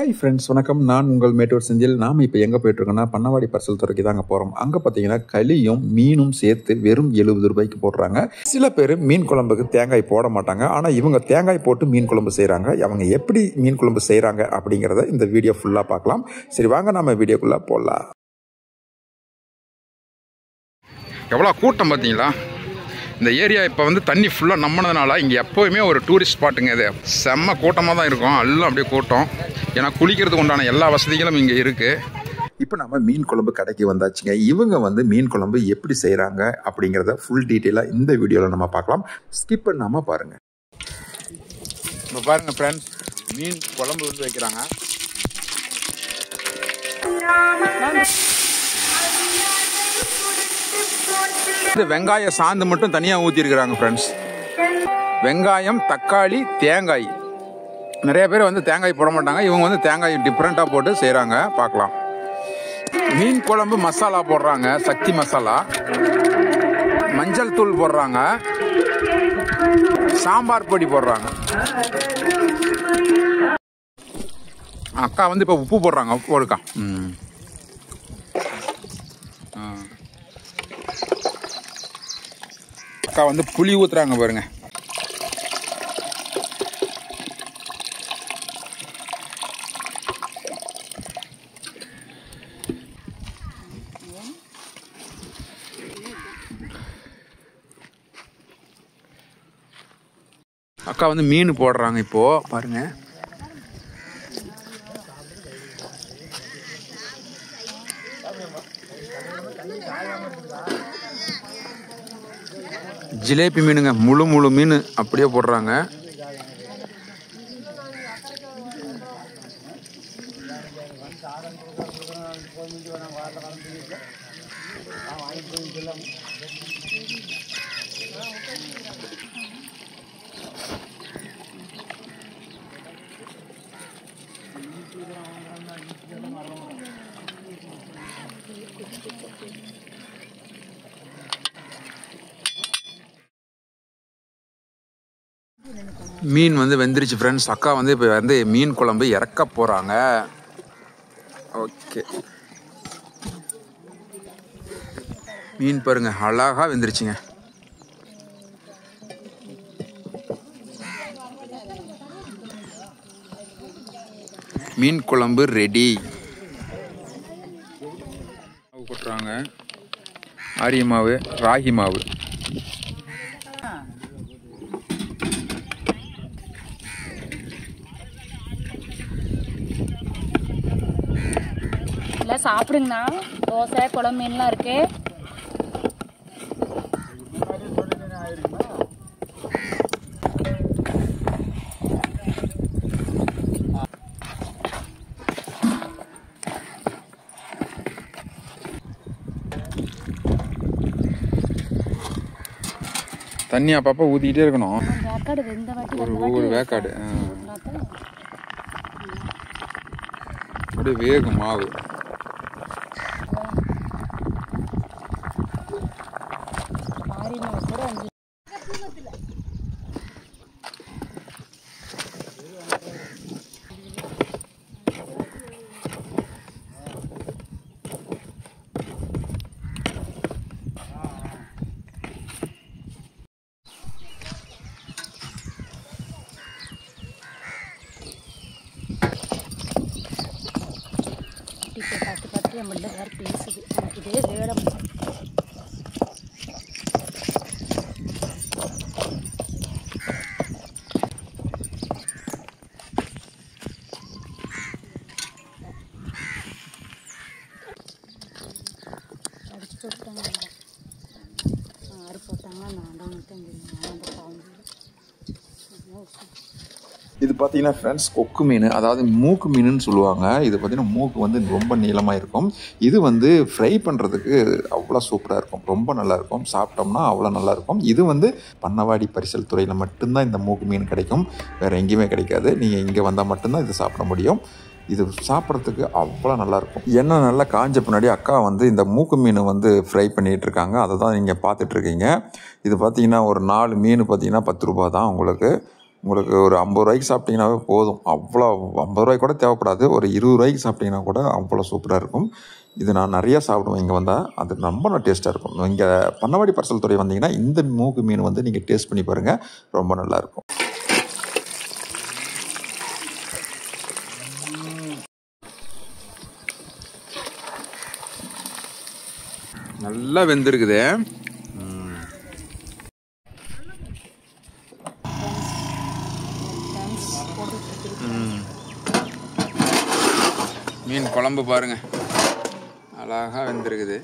Hi friends, வணக்கம். நான் உங்கள் மேட்டூர் செந்தில். நாம் இப்போ எங்கே போயிட்டுருக்கோன்னா பண்ணவாடி பர்சல் துறைக்கு தாங்க போகிறோம். அங்கே பார்த்தீங்கன்னா களியும் மீனும் சேர்த்து வெறும் 70 ரூபாய்க்கு போடுறாங்க. சில பேர் மீன் குழம்புக்கு தேங்காய் போட மாட்டாங்க, ஆனால் இவங்க தேங்காய் போட்டு மீன் குழம்பு செய்கிறாங்க. அவங்க எப்படி மீன் குழம்பு செய்கிறாங்க அப்படிங்கிறத இந்த வீடியோ ஃபுல்லாக பார்க்கலாம். சரி வாங்க நம்ம வீடியோக்குள்ளே போடலாம். எவ்வளோ கூட்டம் பார்த்தீங்களா? இந்த ஏரியா இப்போ தண்ணி ஃபுல்லாக நம்பினதுனால இங்கே எப்போவுமே ஒரு டூரிஸ்ட் ஸ்பாட்டுங்க. இது செம்ம கூட்டமாக தான் இருக்கும். எல்லாம் அப்படியே கூட்டம். ஏன்னா குளிக்கிறதுக்கு உண்டான எல்லா வசதிகளும் இங்கே இருக்குது. இப்போ நம்ம மீன் குழம்பு கடைக்கு வந்தாச்சுங்க. இவங்க மீன் குழம்பு எப்படி செய்கிறாங்க அப்படிங்கிறத ஃபுல் டீட்டெயிலாக இந்த வீடியோவில் நம்ம பார்க்கலாம். ஸ்கிப் பண்ணாமல் பாருங்கள். இப்போ பாருங்கள் ஃப்ரெண்ட்ஸ், மீன் குழம்பு வைக்கிறாங்க. இந்த வெங்காய சாந்து மட்டும் தனியாக ஊற்றிருக்கிறாங்க ஃப்ரெண்ட்ஸ். வெங்காயம், தக்காளி, தேங்காய். நிறைய பேர் தேங்காய் போட மாட்டாங்க. இவங்க தேங்காய் டிஃப்ரெண்ட்டாக போட்டு செய்கிறாங்க. பார்க்கலாம். மீன் குழம்பு மசாலா போடுறாங்க, சக்தி மசாலா. மஞ்சள் தூள் போடுறாங்க, சாம்பார் பொடி போடுறாங்க. அக்கா இப்போ உப்பு போடுறாங்க. உப்பு போடுக்கா. அக்கா புளி ஊத்துறாங்க பாருங்க. அக்கா மீன் போடுறாங்க. இப்போ பாருங்க. ஜிலேபி மீனுங்க, முழு மீன் அப்படியே போடுறாங்க. மீன் வெந்துருச்சு ஃப்ரெண்ட்ஸ். அக்கா இப்போ மீன் குழம்பு இறக்க போகிறாங்க. ஓகே, மீன் பாருங்க, அழகாக வெந்துருச்சுங்க. மீன் குழம்பு ரெடி. மாவு கொட்டுறாங்க. ஆரிய மாவு, ராகி மாவு. சாப்பிடுங்கண்ணா. தோசை, குழம்பு, மீன்லாம் இருக்கு. தண்ணி அப்பப்போ ஊற்றிக்கிட்டே இருக்கணும். ஒரு வேக்காடு அப்படியே வேகும் மாவு. பார்த்து நம்மள வேறு பேசுது. எனக்கு இதே வேடம். அடிச்சு போட்டாங்க, ஆறு போட்டாங்க. நான் தான் இது பார்த்தீங்கன்னா ஃப்ரெண்ட்ஸ், கொக்கு மீன், அதாவது மூக்கு மீனுன்னு சொல்லுவாங்க. இது பார்த்தீங்கன்னா மூக்கு ரொம்ப நீளமாக இருக்கும். இது ஃப்ரை பண்ணுறதுக்கு அவ்வளோ சூப்பராக இருக்கும். ரொம்ப நல்லாயிருக்கும். சாப்பிட்டோம்னா அவ்வளோ நல்லாயிருக்கும். இது பண்ணவாடி பரிசல் துறையில் மட்டும்தான் இந்த மூக்கு மீன் கிடைக்கும். வேறு எங்கேயுமே கிடைக்காது. நீங்கள் இங்கே வந்தால் மட்டும்தான் இது சாப்பிட முடியும். இது சாப்பிட்றதுக்கு அவ்வளோ நல்லாயிருக்கும். எண்ணெய் நல்லா காஞ்ச பின்னாடி அக்கா இந்த மூக்கு மீன் ஃப்ரை பண்ணிகிட்ருக்காங்க. அதை தான் நீங்கள் பார்த்துட்ருக்கீங்க. இது பார்த்தீங்கன்னா ஒரு 4 மீன் பார்த்தீங்கன்னா 10 ரூபா தான் உங்களுக்கு. உங்களுக்கு ஒரு 50 ரூபாய்க்கு சாப்பிட்டீங்கன்னாவே போதும். அவ்வளோ 50 ரூபாய்க்கு கூட தேவைப்படாது. ஒரு 20 ரூபாய்க்கு சாப்பிட்டீங்கன்னா கூட அவ்வளோ சூப்பராக இருக்கும். இது நான் நிறையா சாப்பிடுவேன் இங்கே வந்தால். அது ரொம்ப டேஸ்ட்டாக இருக்கும். இங்கே பண்ணவாடி பரிசல் துறை வந்தீங்கன்னா இந்த மூக்கு மீன் வந்து நீங்கள் டேஸ்ட் பண்ணி பாருங்கள், ரொம்ப நல்லாயிருக்கும். நல்லா வெந்திருக்குது. மீன் குழம்பு பாருங்க, அழகாக வெந்திருக்குது.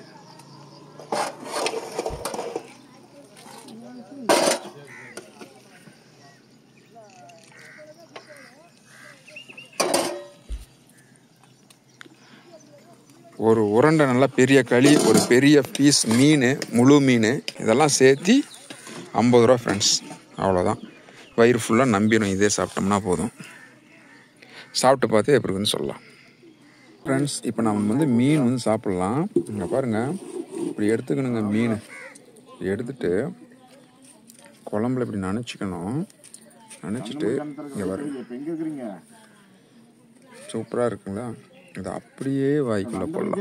ஒரு உருண்டை நல்லா பெரிய களி, ஒரு பெரிய பீஸ் மீன், முழு மீன், இதெல்லாம் சேர்த்து 50 ரூபா ஃப்ரெண்ட்ஸ். அவ்வளோதான், வயிறு ஃபுல்லாக நம்பிடும். இதே சாப்பிட்டோம்னா போதும். சாப்பிட்டு பார்த்து எப்படி இருக்குன்னு சொல்லலாம் ஃப்ரெண்ட்ஸ். இப்போ நம்ம வந்து மீன் வந்து சாப்பிட்லாம். இங்கே பாருங்கள், இப்படி எடுத்துக்கணுங்க. மீன் எடுத்துட்டு குழம்புல இப்படி நனைச்சிக்கணும். நனைச்சிட்டு இங்கே பாருங்க, சூப்பராக இருக்குங்களா? இது அப்படியே வாய்க்குள்ள போடலாம்.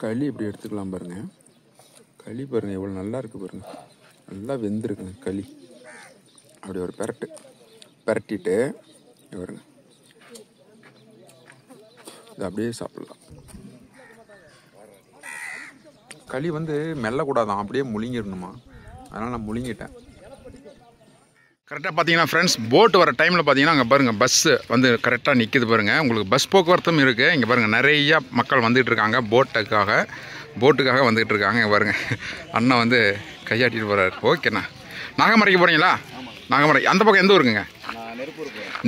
களி இப்படி எடுத்துக்கலாம் பாருங்க. களி பாருங்க எவ்வளோ நல்லா இருக்கு பாருங்க, நல்லா வெந்திருக்குங்க களி. அப்படி ஒரு பெரட்டிட்டு பாருங்க, இது அப்படியே சாப்பிடலாம். களி வந்து மெல்லக்கூடாதான், அப்படியே முழுங்கிடணுமா. அதனால் நான் முழுங்கிட்டேன். கரெக்டாக பார்த்தீங்கன்னா ஃப்ரெண்ட்ஸ், போட்டு வர டைமில் பார்த்தீங்கன்னா அங்கே பாருங்கள், பஸ்ஸு வந்து கரெக்டாக நிற்கிது பாருங்கள். உங்களுக்கு பஸ் போக்குவரத்தும் இருக்குது. இங்கே பாருங்கள், நிறையா மக்கள் வந்துகிட்டு இருக்காங்க. போட்டுக்காக வந்துகிட்டு இருக்காங்க. இங்கே பாருங்கள், அண்ணன் வந்து கையாட்டிட்டு போகிறாரு. ஓகேண்ணா, நாகமரைக்கு போகிறீங்களா? நாகமரை அந்த பக்கம் எந்த ஊருக்குங்க?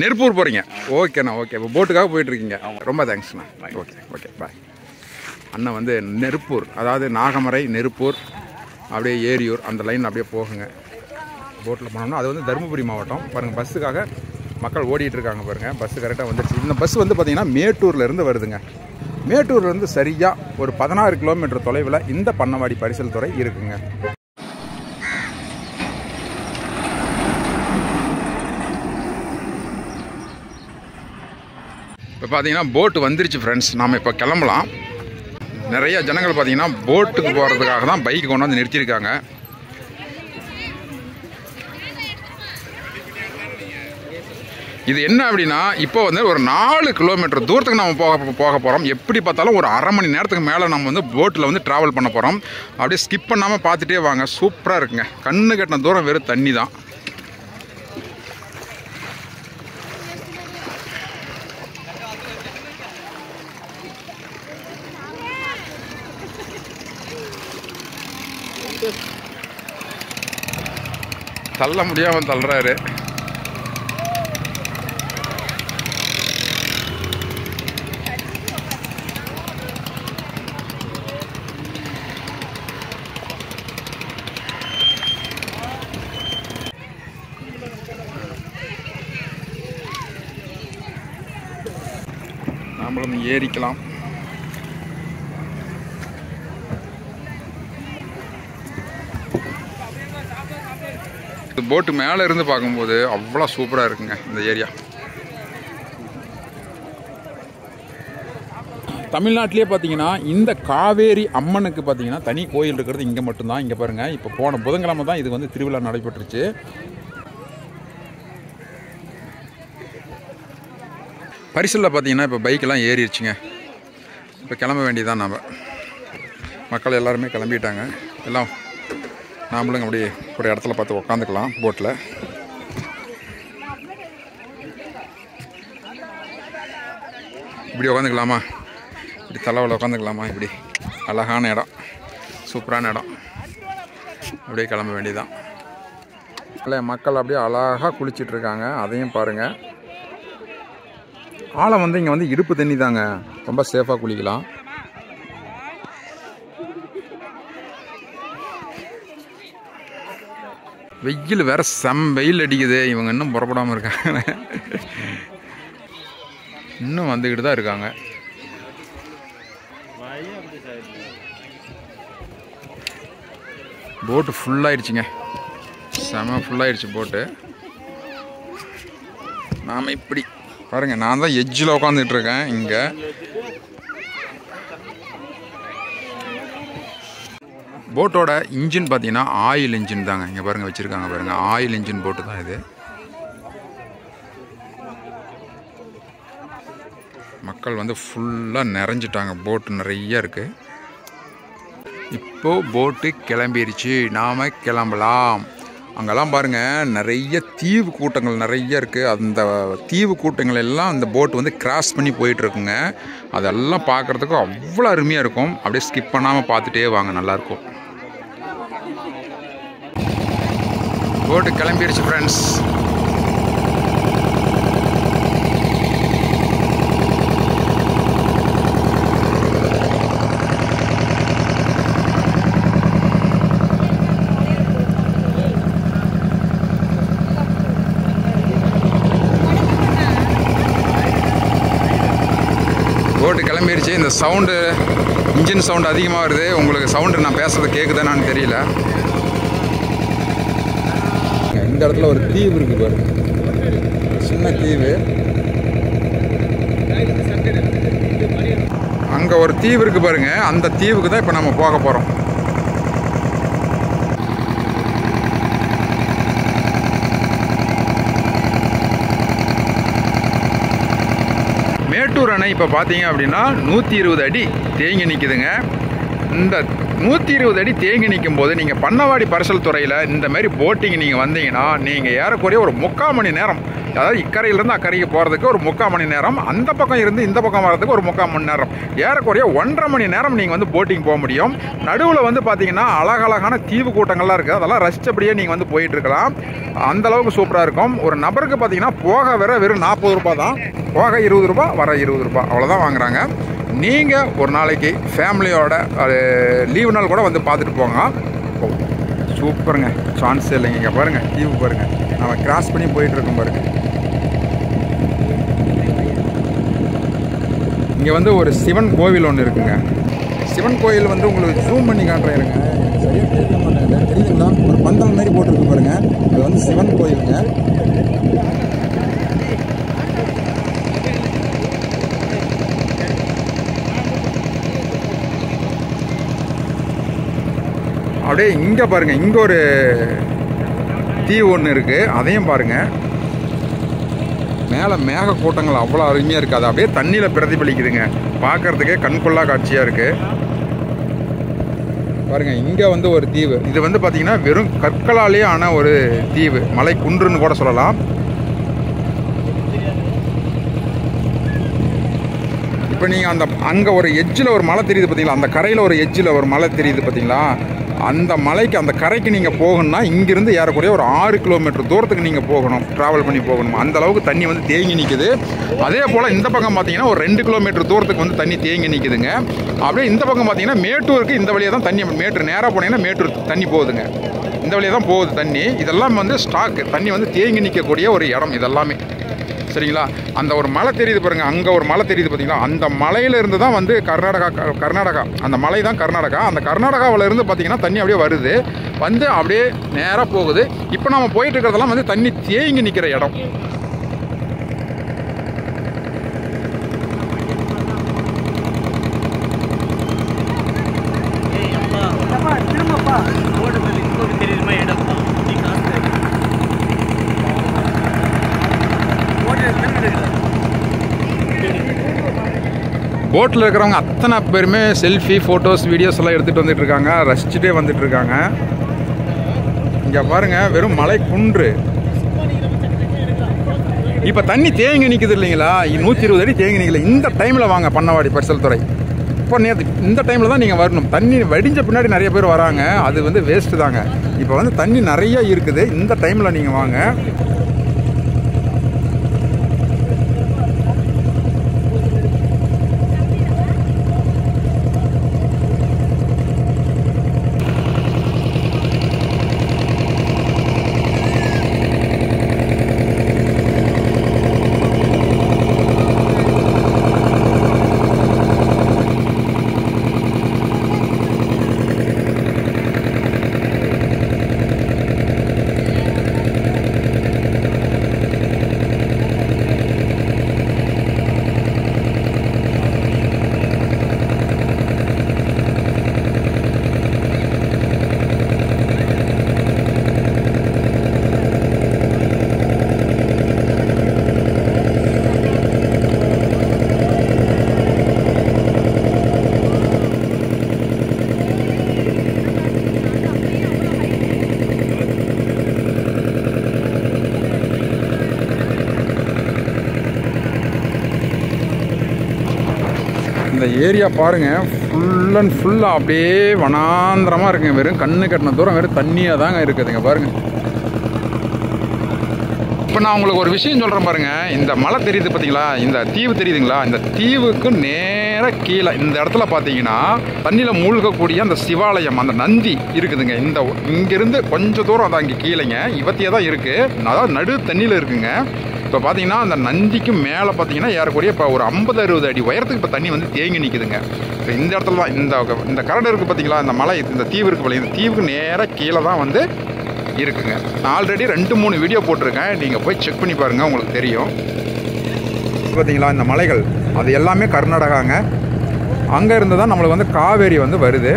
நெருப்பூர் போகிறீங்க. ஓகேண்ணா, ஓகே. இப்போ போட்டுக்காக போயிட்டுருக்கீங்க. ரொம்ப தேங்க்ஸ்ண்ணா. Okay bye. அண்ணன் வந்து நெருப்பூர், அதாவது நாகமரை, நெருப்பூர், அப்படியே ஏரியூர் அந்த லைன் அப்படியே போகுங்க. போட்டில் போனோம்னா அது வந்து தருமபுரி மாவட்டம். பாருங்கள், பஸ்ஸுக்காக மக்கள் ஓடிட்டு இருக்காங்க பாருங்கள். பஸ்ஸு கரெக்டாக வந்துடுச்சு. இந்த பஸ் வந்து பார்த்திங்கன்னா மேட்டூர்லேருந்து வருதுங்க. மேட்டூர்லேருந்து சரியாக ஒரு 16 கிலோமீட்டர் தொலைவில் இந்த பண்ணவாடி பரிசல் துறை இருக்குங்க. இப்போ பார்த்தீங்கன்னா போட்டு வந்துருச்சு ஃப்ரெண்ட்ஸ். நாம் இப்போ கிளம்பலாம். நிறைய ஜனங்கள் பார்த்தீங்கன்னா போட்டுக்கு போகிறதுக்காக தான் பைக்கு கொண்டு வந்து நிறுத்தியிருக்காங்க. இது என்ன அப்படின்னா, இப்போ வந்து ஒரு 4 கிலோமீட்டர் தூரத்துக்கு நம்ம போக போகிறோம். எப்படி பார்த்தாலும் ஒரு அரை மணி நேரத்துக்கு மேலே நம்ம வந்து போட்டில் வந்து ட்ராவல் பண்ண போகிறோம். அப்படியே ஸ்கிப் பண்ணாமல் பார்த்துட்டே வாங்க, சூப்பராக இருக்குங்க. கண்ணு கட்டின தூரம் வெறும் தண்ணி தான். தள்ள முடியாமல் தள்ளுறாரு. நம்மளும் ஏறிக்கலாம். போட்டு மேலே இருந்து பார்க்கும்போது அவ்வளோ சூப்பராக இருக்குங்க இந்த ஏரியா. தமிழ்நாட்டிலே பார்த்தீங்கன்னா இந்த காவேரி அம்மனுக்கு பார்த்தீங்கன்னா தனி கோயில் இருக்கிறது இங்கே மட்டும்தான். இங்கே பாருங்கள், இப்போ போன புதன்கிழமை தான் இது வந்து திருவிழா நடைபெற்றுச்சு. பரிசலில் பார்த்தீங்கன்னா இப்போ பைக்கெல்லாம் ஏறிடுச்சுங்க. இப்போ கிளம்ப வேண்டியதான். நம்ம மக்கள் எல்லாருமே கிளம்பிட்டாங்க. எல்லாம் நாமளும் அப்படியே ஒரு இடத்துல பார்த்து உக்காந்துக்கலாம் போட்டில். இப்படி உக்காந்துக்கலாமா? இப்படி தலைவில் உக்காந்துக்கலாமா? இப்படி அழகான இடம், சூப்பரான இடம். அப்படியே கிளம்ப வேண்டியதான். இல்லை, மக்கள் அப்படியே அழகாக குளிச்சிட்ருக்காங்க. அதையும் பாருங்கள். ஆழம் வந்து இங்கே வந்து இடுப்பு தண்ணி தாங்க, ரொம்ப சேஃபாக குளிக்கலாம். வெயில் வேற வெயில் அடிக்குது. இவங்க இன்னும் புறப்படாமல் இருக்காங்க, இன்னும் வந்துக்கிட்டு தான் இருக்காங்க. போட்டு ஃபுல்லாகிடுச்சிங்க. செம ஃபுல்லாகிடுச்சு போட்டு. நாம் இப்படி பாருங்கள், நான் தான் எட்ஜில் உட்காந்துட்டு இருக்கேன். இங்கே போட்டோட இன்ஜின் பார்த்தீங்கன்னா ஆயில் இன்ஜின் தாங்க. இங்கே பாருங்கள் வச்சுருக்காங்க பாருங்கள், ஆயில் இன்ஜின் போட்டு தான் இது. மக்கள் வந்து ஃபுல்லாக நிறைஞ்சிட்டாங்க, போட்டு நிறைய இருக்குது. இப்போது போட்டு கிளம்பிடுச்சு, நாம் கிளம்பலாம். அங்கெல்லாம் பாருங்கள் நிறைய தீவு கூட்டங்கள் நிறைய இருக்குது. அந்த தீவு கூட்டங்கள் எல்லாம் அந்த போட்டு வந்து கிராஸ் பண்ணி போயிட்டுருக்குங்க. அதெல்லாம் பார்க்குறதுக்கு அவ்வளோ அருமையாக இருக்கும். அப்படியே ஸ்கிப் பண்ணாமல் பார்த்துட்டே வாங்க, நல்லாயிருக்கும். போட்டு கிளம்பிடுச்சு ஃப்ரெண்ட்ஸ். போட்டு கிளம்பிடுச்சு. இந்த சவுண்டு, இன்ஜின் சவுண்டு அதிகமாக வருது. உங்களுக்கு சவுண்டு நான் பேசுறது கேட்குதான்னு தெரியல. இந்த இடத்துல ஒரு தீவு இருக்குது பாருங்க, சின்ன தீவு. அங்கே ஒரு தீவு இருக்குது பாருங்க, அந்த தீவுக்கு தான் இப்போ நம்ம போக போகிறோம். மேட்டூர் அணை இப்போ பார்த்தீங்க அப்படின்னா 120 அடி தேங்கி நிற்குதுங்க. இந்த 120 அடி தேங்கி நிற்கும் போது நீங்கள் பண்ணவாடி பரிசல் துறையில் இந்த மாதிரி போட்டிங் நீங்கள் வந்தீங்கன்னா நீங்கள் ஏறக்குறைய ஒரு 3/4 மணி நேரம், அதாவது இக்கரையிலேருந்து அக்கறைக்கு போகிறதுக்கு ஒரு 3/4 மணி நேரம், அந்த பக்கம் இருந்து இந்த பக்கம் வர்றதுக்கு ஒரு 3/4 மணி நேரம், ஏறக்குறைய 1.5 மணி நேரம் நீங்கள் வந்து போட்டிங் போக முடியும். நடுவில் வந்து பார்த்தீங்கன்னா அழகழகான தீவு கூட்டங்கள்லாம் இருக்குது. அதெல்லாம் ரசிச்சபடியே நீங்கள் வந்து போயிட்டு இருக்கலாம். அந்தளவுக்கு சூப்பராக இருக்கும். ஒரு நபருக்கு பார்த்தீங்கன்னா போக வெறும் 40 ரூபா தான். போக 20 ரூபா, வர 20 ரூபா, அவ்வளோதான் வாங்குறாங்க. நீங்கள் ஒரு நாளைக்கு ஃபேமிலியோட லீவு நாள் கூட வந்து பார்த்துட்டு போங்க. சூப்பருங்க, சான்ஸே இல்லைங்க. இங்கே பாருங்கள் தீவு பாருங்கள், நம்ம கிராஸ் பண்ணி போயிட்டுருக்கோம் பாருங்கள். இங்கே வந்து ஒரு சிவன் கோவில் ஒன்று இருக்குங்க. சிவன் கோயில் வந்து உங்களுக்கு ஜூம் பண்ணி காட்டுறேன். சரியாக தெரிய மாட்டேங்க, தெரியுதுங்களா? ஒரு பந்தல் மாதிரி போட்டிருக்கு பாருங்கள், அது வந்து சிவன் கோயிலுங்க. அப்படியே இங்கே பாருங்கள், இங்கே ஒரு தீவு ஒன்று இருக்குது, அதையும் பாருங்கள். மேலே மேக கூட்டங்கள் அவ்வளோ அருமையாக இருக்குது. அது அப்படியே தண்ணியில் பிரதிபலிக்குதுங்க, பார்க்குறதுக்கே கண்கொள்ளா காட்சியாக இருக்குது. பாருங்கள், இங்கே வந்து ஒரு தீவு. இது வந்து பார்த்திங்கன்னா வெறும் கற்களாலே ஆன ஒரு தீவு, மலை குன்றுன்னு கூட சொல்லலாம். இப்போ நீங்கள் அங்கே ஒரு எட்ஜில் ஒரு மலை தெரியுது பார்த்தீங்களா, அந்த கரையில் ஒரு எட்ஜில் ஒரு மலை தெரியுது பார்த்தீங்களா, அந்த மலைக்கு அந்த கரைக்கு நீங்கள் போகணும்னா இங்கேருந்து ஏறக்குறைய ஒரு 6 கிலோமீட்டர் தூரத்துக்கு நீங்கள் போகணும், ட்ராவல் பண்ணி போகணும். அந்த அளவுக்கு தண்ணி வந்து தேங்கி நிற்குது. அதே போல் இந்த பக்கம் பார்த்தீங்கன்னா ஒரு 2 கிலோமீட்டர் தூரத்துக்கு வந்து தண்ணி தேங்கி நிற்குதுங்க. அப்படியே இந்த பக்கம் பார்த்தீங்கன்னா மேட்டூருக்கு இந்த வழியாக தான் தண்ணி, மேட்டூர் நேராக போனீங்கன்னா மேட்டூர் தண்ணி போகுதுங்க. இந்த வழியாக தான் போகுது தண்ணி. இதெல்லாம் வந்து ஸ்டாக்கு தண்ணி வந்து தேங்கி நிற்கக்கூடிய ஒரு இடம் இதெல்லாமே. சரிங்களா? அந்த ஒரு மலை தெரியுது பாருங்கள், அங்கே ஒரு மலை தெரியுது பார்த்தீங்களா, அந்த மலையிலேருந்து தான் வந்து கர்நாடகா அந்த மலை தான் கர்நாடகா. அந்த கர்நாடகாவிலேருந்து பார்த்தீங்கன்னா தண்ணி அப்படியே வருது, வந்து அப்படியே நேராக போகுது. இப்போ நம்ம போயிட்டு இருக்கிறதெல்லாம் வந்து தண்ணி தேங்கி நிற்கிற இடம். போட்டில் இருக்கிறவங்க அத்தனை பேருமே செல்ஃபி, ஃபோட்டோஸ், வீடியோஸ் எல்லாம் எடுத்துகிட்டு வந்துட்டு இருக்காங்க, ரசிச்சுட்டே வந்துட்டு இருக்காங்க. இங்கே பாருங்கள், வெறும் மலை குன்று. இப்போ தண்ணி தேங்கி நிற்குது இல்லைங்களா, 120 அடி தேங்கி நிற்கல. இந்த டைமில் வாங்க பண்ணவாடி பரிசல் துறை. இப்போ நேற்று இந்த டைமில் தான் நீங்கள் வரணும். தண்ணி வடிஞ்ச பின்னாடி நிறைய பேர் வராங்க, அது வந்து வேஸ்ட்டு தாங்க. இப்போ வந்து தண்ணி நிறைய இருக்குது, இந்த டைமில் நீங்கள் வாங்க. ஏரியா பாருங்கள், ஃபுல் அண்ட் ஃபுல்லாக அப்படியே வனாந்திரமாக இருக்குங்க. வெறும் கண்ணு கட்டின தூரம் வெறும் தண்ணியாக தாங்க இருக்குதுங்க பாருங்கள். இப்போ நான் உங்களுக்கு ஒரு விஷயம் சொல்கிறேன் பாருங்கள். இந்த மலை தெரியுது பார்த்தீங்களா, இந்த தீவு தெரியுதுங்களா, இந்த தீவுக்கு நேராக கீழே இந்த இடத்துல பார்த்தீங்கன்னா தண்ணியில் மூழ்கக்கூடிய அந்த சிவாலயம், அந்த நந்தி இருக்குதுங்க. இங்கேருந்து கொஞ்சம் தூரம் அதான் இங்கே கீழேங்க இவத்தியே தான் இருக்குது, அதாவது நடு தண்ணியில் இருக்குங்க. இப்போ பார்த்தீங்கன்னா அந்த நந்திக்கு மேலே பார்த்தீங்கன்னா ஏறக்கூடிய இப்போ ஒரு 50-60 அடி உயரத்துக்கு இப்போ தண்ணி வந்து தேங்கி நிற்குதுங்க. இப்போ இந்த இடத்துல தான் இந்த கரடு இருக்குது பார்த்தீங்களா, இந்த மலை, இந்த தீவு இருக்குது. இந்த தீவுக்கு நேராக கீழே தான் வந்து இருக்குங்க. நான் ஆல்ரெடி 2-3 வீடியோ போட்டிருக்கேன், நீங்கள் போய் செக் பண்ணி பாருங்கள், உங்களுக்கு தெரியும். பார்த்தீங்களா இந்த மலைகள் அது எல்லாமே கர்நாடகாங்க. அங்கே இருந்து தான் நம்மளுக்கு வந்து காவேரி வந்து வருது.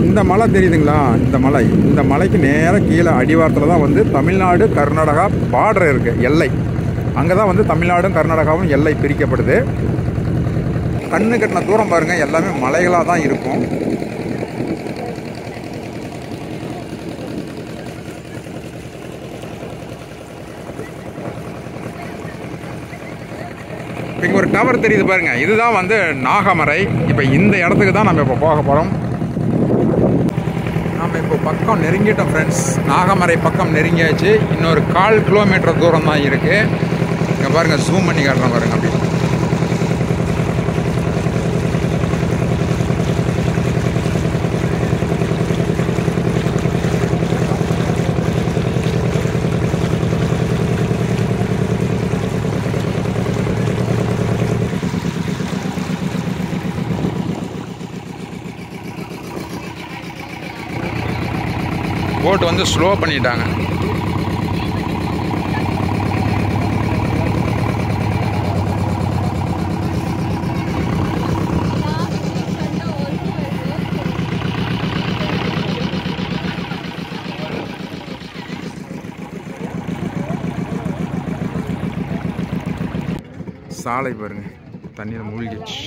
இந்த மலை தெரியுதுங்களா, இந்த மலைக்கு நேராக கீழே அடிவாரத்தில் தான் வந்து தமிழ்நாடு கர்நாடகா பார்டர் இருக்குது, எல்லை. அங்கே தான் வந்து தமிழ்நாடும் கர்நாடகாவும் எல்லை பிரிக்கப்படுது. கண்ணு கட்டின தூரம் பாருங்கள், எல்லாமே மலைகளாக தான் இருக்கும். இங்கே ஒரு டவர் தெரியுது பாருங்க, இதுதான் வந்து நாகமரை. இப்போ இந்த இடத்துக்கு தான் நம்ம இப்போ போக போகிறோம். நம்ம இப்போ பக்கம் நெருங்கிட்டோம் ஃப்ரெண்ட்ஸ், நாகமரை பக்கம் நெருங்கியாச்சு. இன்னொரு 1/4 கிலோமீட்டர் தூரம் தான் இருக்குது. இங்கே பாருங்கள், ஜூம் பண்ணி காட்டுறோம் பாருங்க. அப்படி போட் வந்து ஸ்லோ பண்ணிட்டாங்க. சாலை பாருங்க, தண்ணியில் மூழ்கிடுச்சு.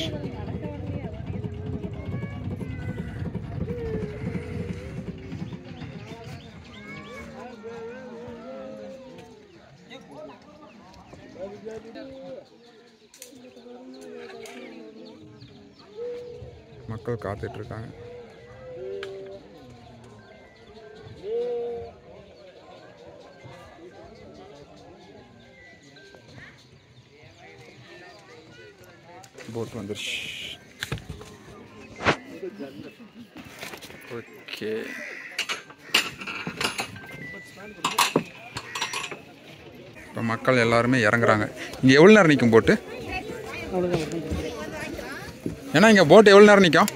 மக்கள் காத்துட்டு இருக்காங்க. போட் வந்துருச்சு. ஓகே, இப்போ மக்கள் எல்லாருமே இறங்குறாங்க. இங்கே எவ்வளோ நேரம் நிற்கும் போட்டு? ஏன்னா இங்கே போட்டு எவ்வளோ நேரம் நிற்கும்?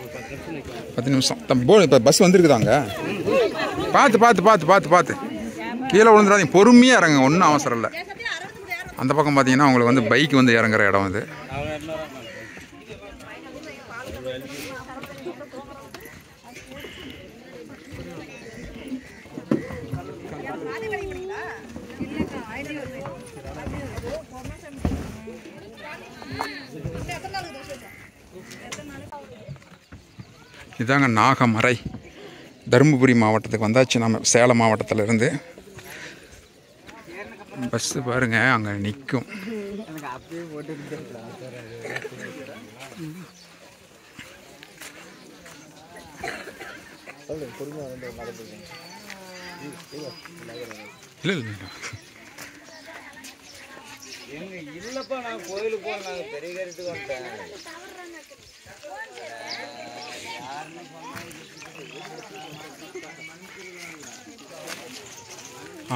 10 நிமிஷம். இப்போ பஸ் வந்துருக்குதாங்க. பார்த்து கீழே விழுந்துடாதீங்க, பொறுமையாக இறங்குங்க, ஒன்றும் அவசரம் இல்லை. அந்த பக்கம் பார்த்தீங்கன்னா உங்களுக்கு வந்து பைக் வந்து இறங்குற இடம் இது. இதாங்க நாகமரை. தருமபுரி மாவட்டத்துக்கு வந்தாச்சு நம்ம, சேலம் மாவட்டத்திலேருந்து. பஸ்ஸு பாருங்க அங்கே நிற்கும். இல்லை இல்லப்பா, நான் கோயிலுக்கு போனேன், பெரிய கருத்துக்கு வந்துட்டேன்.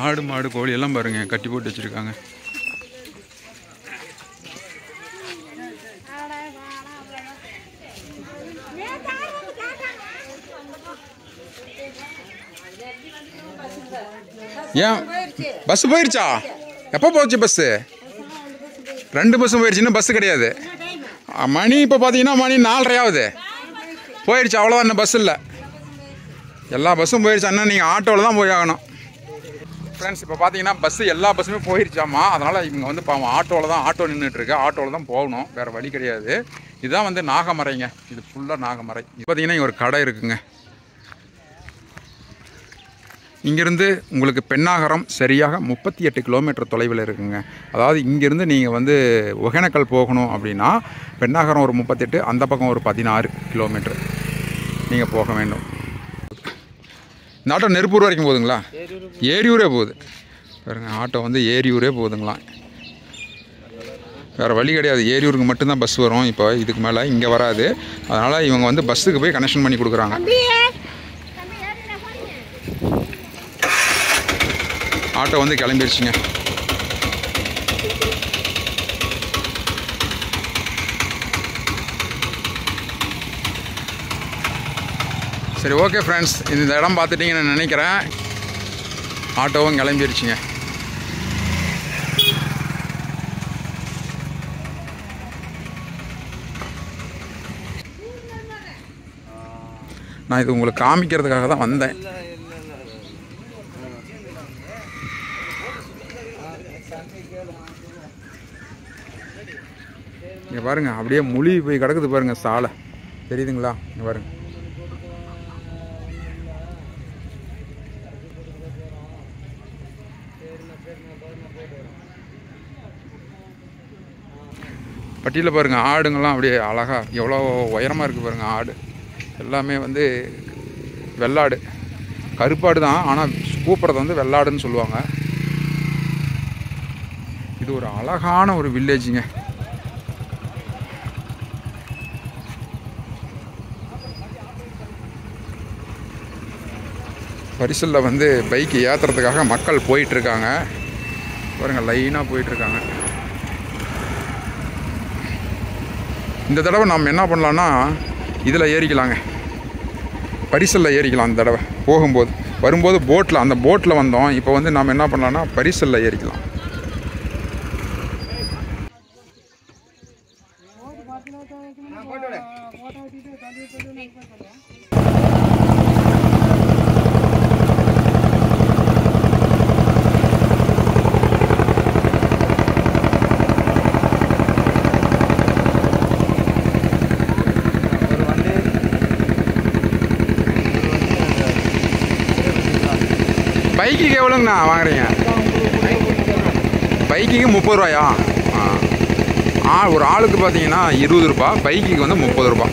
ஆடு மாடு கோழி எல்லாம் பாருங்க கட்டி போட்டு வச்சிருக்காங்க. ஏன் பஸ் போயிருச்சா? எப்போ போச்சு பஸ்ஸு? 2 பஸ்ஸும் போயிடுச்சு, இன்னும் பஸ்ஸு கிடையாது. மணி இப்போ பார்த்தீங்கன்னா மணி 4:30 ஆகுது. போயிடுச்சு, அவ்வளோதான், இன்னும் பஸ் இல்லை. எல்லா பஸ்ஸும் போயிடுச்சு. அண்ணா நீங்கள் ஆட்டோவில் தான் போய் ஆகணும் ஃப்ரெண்ட்ஸ். இப்போ பார்த்தீங்கன்னா பஸ்ஸு எல்லா பஸ்ஸுமே போயிடுச்சாமா. அதனால் இவங்க வந்து பாவம் ஆட்டோவில் தான், ஆட்டோ நின்றுட்டுருக்கு, ஆட்டோவில் தான் போகணும், வேறு வழி கிடையாது. இதுதான் வந்து நாகமரைங்க, இது ஃபுல்லாக நாகமரை. இப்போ பார்த்தீங்கன்னா இங்கே ஒரு கடை இருக்குங்க. இங்கேருந்து உங்களுக்கு பெண்ணாகரம் சரியாக 38 கிலோமீட்டர் தொலைவில் இருக்குங்க. அதாவது இங்கேருந்து நீங்கள் வந்து ஒகேனக்கல் போகணும் அப்படின்னா பெண்ணாகரம் ஒரு 38, அந்த பக்கம் ஒரு 16 கிலோமீட்டர் நீங்கள் போக வேண்டும். இந்த ஆட்டோ நெருப்பூர் வரைக்கும் போகுதுங்களா? ஏரியூரே போகுது பாருங்க. ஆட்டோ வந்து ஏரியூரே போகுதுங்களா. வேறு வழி கிடையாது. ஏரியூருக்கு மட்டும்தான் பஸ் வரும். இப்போ இதுக்கு மேலே இங்கே வராது. அதனால் இவங்க வந்து பஸ்ஸுக்கு போய் கனெக்ஷன் பண்ணி கொடுக்குறாங்க. ஆட்டோ வந்து கிளம்பிடுச்சுங்க. சரி, ஓகே ஃப்ரெண்ட்ஸ், இந்த இடம் பார்த்துட்டிங்கன்னு நினைக்கிறேன். ஆட்டோவும் கிளம்பிடுச்சுங்க. நான் இது உங்களுக்கு காமிக்கிறதுக்காக தான் வந்தேன். இங்கே பாருங்கள், அப்படியே முழி போய் கிடக்குது பாருங்கள் சாலை, தெரியுதுங்களா? இங்கே பாருங்கள். பட்டியில் பாருங்கள் ஆடுங்கள்லாம் அப்படியே அழகாக எவ்வளோ உயரமாக இருக்குது பாருங்கள். ஆடு எல்லாமே வந்து வெள்ளாடு, கருப்பாடு தான், ஆனால் கூப்பிட்றது வந்து வெள்ளாடுன்னு சொல்லுவாங்க. இது ஒரு அழகான ஒரு வில்லேஜுங்க. பரிசலில் வந்து பைக்கு ஏற்றுறதுக்காக மக்கள் போயிட்டுருக்காங்க பாருங்கள், லைனாக போயிட்டுருக்காங்க. இந்த தடவை நம்ம என்ன பண்ணலான்னா இதில் ஏறிக்கலாங்க, பரிசலில் ஏறிக்கலாம். இந்த தடவை போகும்போது வரும்போது போட்டில், அந்த போட்டில் வந்தோம். இப்போ வந்து நாம் என்ன பண்ணலான்னா பரிசலில் ஏறிக்கலாம். பைக்குக்கு எவ்வளோங்கண்ணா வாங்குறீங்க? பைக்குக்கு 30 ரூபாயா? ஒரு ஆளுக்கு பார்த்தீங்கன்னா 20 ரூபா, பைக்குக்கு வந்து 30 ரூபா.